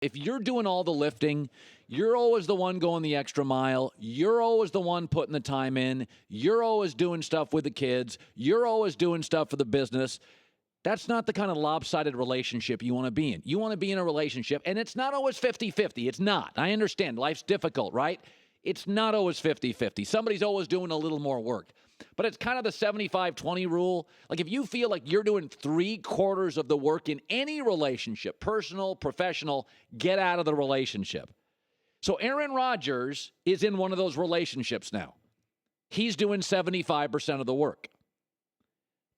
If you're doing all the lifting, you're always the one going the extra mile. You're always the one putting the time in. You're always doing stuff with the kids. You're always doing stuff for the business. That's not the kind of lopsided relationship you want to be in. You want to be in a relationship, and it's not always 50-50. It's not. I understand. Life's difficult, right? It's not always 50-50. Somebody's always doing a little more work. But it's kind of the 75-20 rule. Like, if you feel like you're doing 3/4 of the work in any relationship, personal, professional, get out of the relationship. So Aaron Rodgers is in one of those relationships now. He's doing 75% of the work.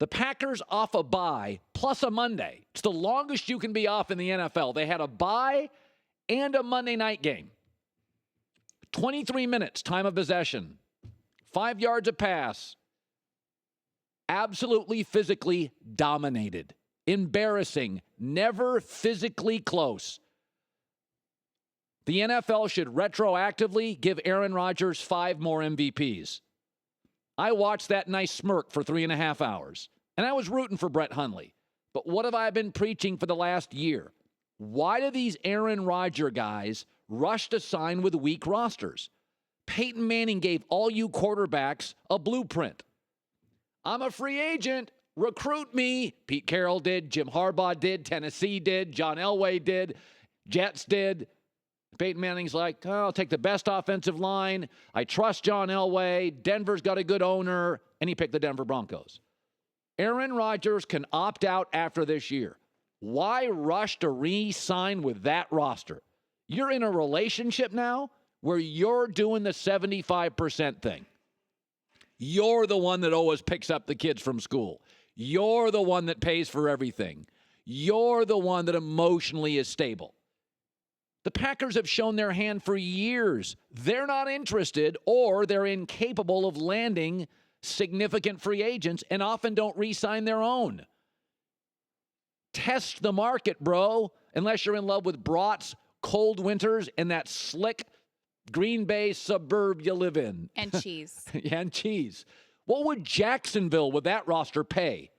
The Packers off a bye plus a Monday. It's the longest you can be off in the NFL. They had a bye and a Monday night game. 23 minutes, time of possession. 5 yards a pass. Absolutely physically dominated. Embarrassing. Never physically close. The NFL should retroactively give Aaron Rodgers 5 more MVPs. I watched that and I smirked for 3.5 hours. And I was rooting for Brett Hundley. But what have I been preaching for the last year? Why do these Aaron Rodgers guys rush to sign with weak rosters? Peyton Manning gave all you quarterbacks a blueprint. I'm a free agent. Recruit me. Pete Carroll did. Jim Harbaugh did. Tennessee did. John Elway did. Jets did. Peyton Manning's like, oh, I'll take the best offensive line. I trust John Elway. Denver's got a good owner. And he picked the Denver Broncos. Aaron Rodgers can opt out after this year. Why rush to re-sign with that roster? You're in a relationship now where you're doing the 75% thing. You're the one that always picks up the kids from school. You're the one that pays for everything. You're the one that emotionally is stable. The Packers have shown their hand for years. They're not interested, or they're incapable of landing significant free agents and often don't re-sign their own. Test the market, bro, unless you're in love with brats, cold winters, and that slick Green Bay suburb you live in. And cheese. And cheese. What would Jacksonville with that roster pay?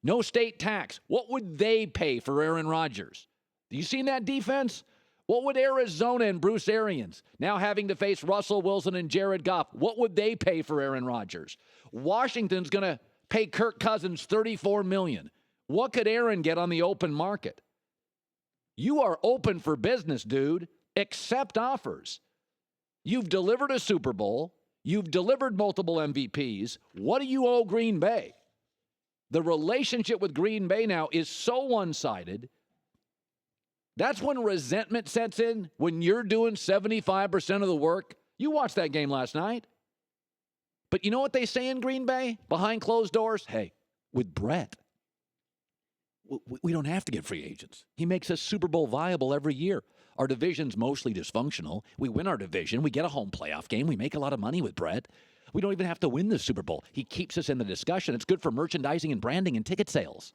No state tax. What would they pay for Aaron Rodgers? You seen that defense? What would Arizona and Bruce Arians, now having to face Russell Wilson and Jared Goff, what would they pay for Aaron Rodgers? Washington's going to pay Kirk Cousins $34 million. What could Aaron get on the open market? You are open for business, dude. Accept offers. You've delivered a Super Bowl. You've delivered multiple MVPs. What do you owe Green Bay? The relationship with Green Bay now is so one-sided. That's when resentment sets in, when you're doing 75% of the work. You watched that game last night. But you know what they say in Green Bay? Behind closed doors? Hey, with Brett, we don't have to get free agents. He makes us Super Bowl viable every year. Our division's mostly dysfunctional. We win our division. We get a home playoff game. We make a lot of money with Brett. We don't even have to win the Super Bowl. He keeps us in the discussion. It's good for merchandising and branding and ticket sales.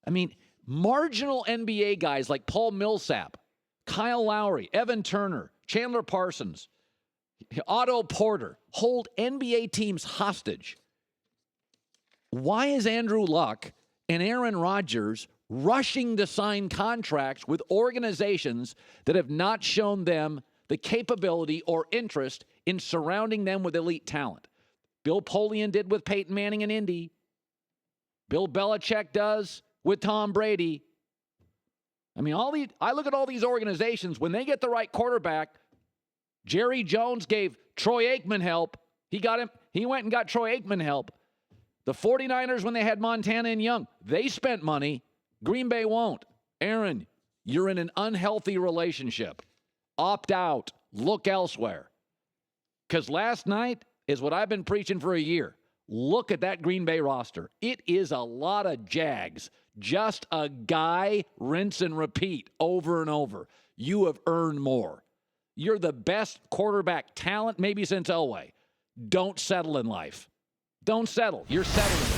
I mean, marginal NBA guys like Paul Millsap, Kyle Lowry, Evan Turner, Chandler Parsons, Otto Porter hold NBA teams hostage. Why is Andrew Luck and Aaron Rodgers rushing to sign contracts with organizations that have not shown them the capability or interest in surrounding them with elite talent? Bill Polian did with Peyton Manning in Indy. Bill Belichick does with Tom Brady. I mean, I look at all these organizations, when they get the right quarterback. Jerry Jones gave Troy Aikman help. He went and got Troy Aikman help. The 49ers, when they had Montana and Young, they spent money. Green Bay won't. Aaron, you're in an unhealthy relationship. Opt out. Look elsewhere. Because last night is what I've been preaching for a year. Look at that Green Bay roster. It is a lot of Jags. Just a guy, rinse and repeat over and over. You have earned more. You're the best quarterback talent maybe since Elway. Don't settle in life. Don't settle. You're settling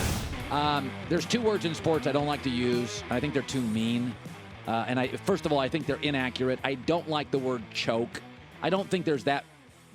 that. There's 2 words in sports I don't like to use. I think they're too mean. First of all, I think they're inaccurate. I don't like the word choke. I don't think there's that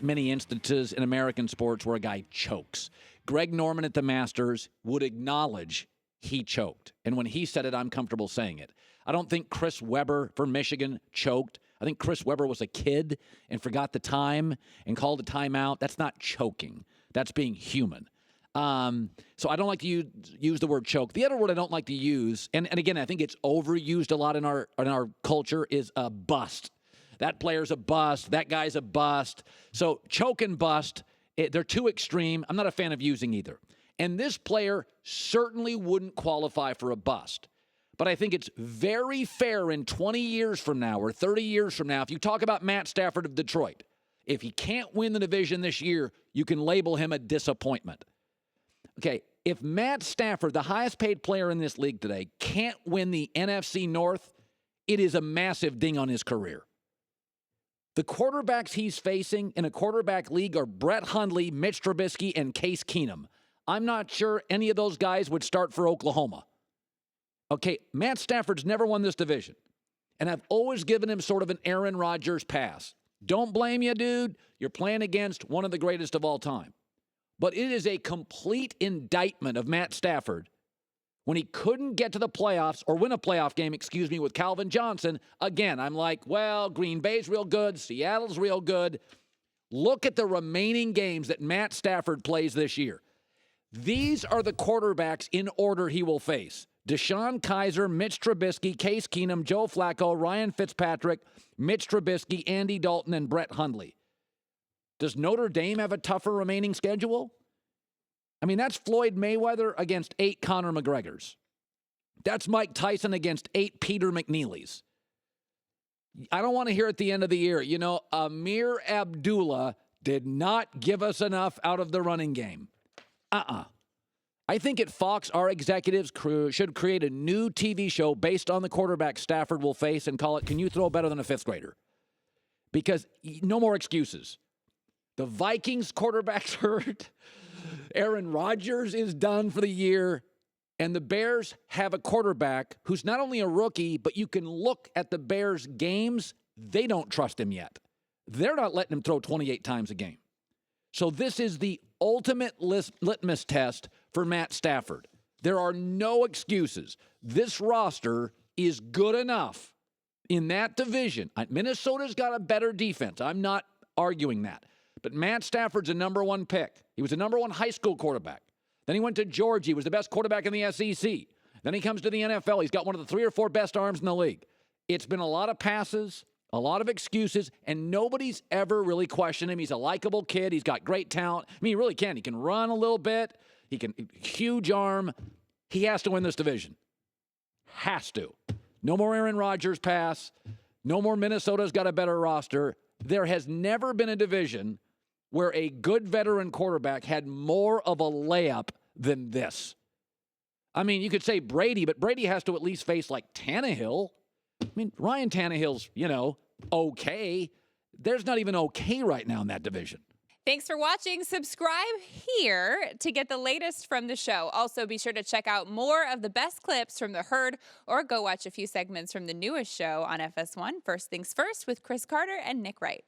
many instances in American sports where a guy chokes. Greg Norman at the Masters would acknowledge he choked. And when he said it, I'm comfortable saying it. I don't think Chris Webber for Michigan choked. I think Chris Webber was a kid and forgot the time and called a timeout. That's not choking. That's being human. So I don't like to use the word choke. The other word I don't like to use, and again, I think it's overused a lot in our culture, is a bust. That player's a bust. That guy's a bust. So choke and bust, they're too extreme. I'm not a fan of using either. And this player certainly wouldn't qualify for a bust. But I think it's very fair in 20 years from now or 30 years from now, if you talk about Matt Stafford of Detroit, if he can't win the division this year, you can label him a disappointment. Okay, if Matt Stafford, the highest paid player in this league today, can't win the NFC North, it is a massive ding on his career. The quarterbacks he's facing in a quarterback league are Brett Hundley, Mitch Trubisky, and Case Keenum. I'm not sure any of those guys would start for Oklahoma. Okay, Matt Stafford's never won this division, and I've always given him sort of an Aaron Rodgers pass. Don't blame you, dude. You're playing against one of the greatest of all time. But it is a complete indictment of Matt Stafford when he couldn't get to the playoffs or win a playoff game, with Calvin Johnson. Again, I'm like, well, Green Bay's real good. Seattle's real good. Look at the remaining games that Matt Stafford plays this year. These are the quarterbacks in order he will face. Deshaun Kaiser, Mitch Trubisky, Case Keenum, Joe Flacco, Ryan Fitzpatrick, Mitch Trubisky, Andy Dalton, and Brett Hundley. Does Notre Dame have a tougher remaining schedule? I mean, that's Floyd Mayweather against 8 Conor McGregors. That's Mike Tyson against 8 Peter McNeelys. I don't want to hear at the end of the year, Amir Abdullah did not give us enough out of the running game. I think at Fox, our executives should create a new TV show based on the quarterback Stafford will face and call it, Can You Throw Better Than a Fifth Grader? Because no more excuses. The Vikings quarterback's hurt. Aaron Rodgers is done for the year. And the Bears have a quarterback who's not only a rookie, but you can look at the Bears' games. They don't trust him yet. They're not letting him throw 28 times a game. So this is the ultimate litmus test for Matt Stafford. There are no excuses. This roster is good enough in that division. Minnesota's got a better defense. I'm not arguing that. But Matt Stafford's a number 1 pick. He was a number 1 high school quarterback. Then he went to Georgia. He was the best quarterback in the SEC. Then he comes to the NFL. He's got one of the 3 or 4 best arms in the league. It's been a lot of passes, a lot of excuses, and nobody's ever really questioned him. He's a likable kid. He's got great talent. I mean, he really can. He can run a little bit. He can, huge arm. He has to win this division. Has to. No more Aaron Rodgers pass. No more Minnesota's got a better roster. There has never been a division where a good veteran quarterback had more of a layup than this. I mean, you could say Brady, but Brady has to at least face like Tannehill. I mean, Ryan Tannehill's, okay. There's not even okay right now in that division. Thanks for watching. Subscribe here to get the latest from the show. Also, be sure to check out more of the best clips from The Herd or go watch a few segments from the newest show on FS1, First Things First, with Chris Carter and Nick Wright.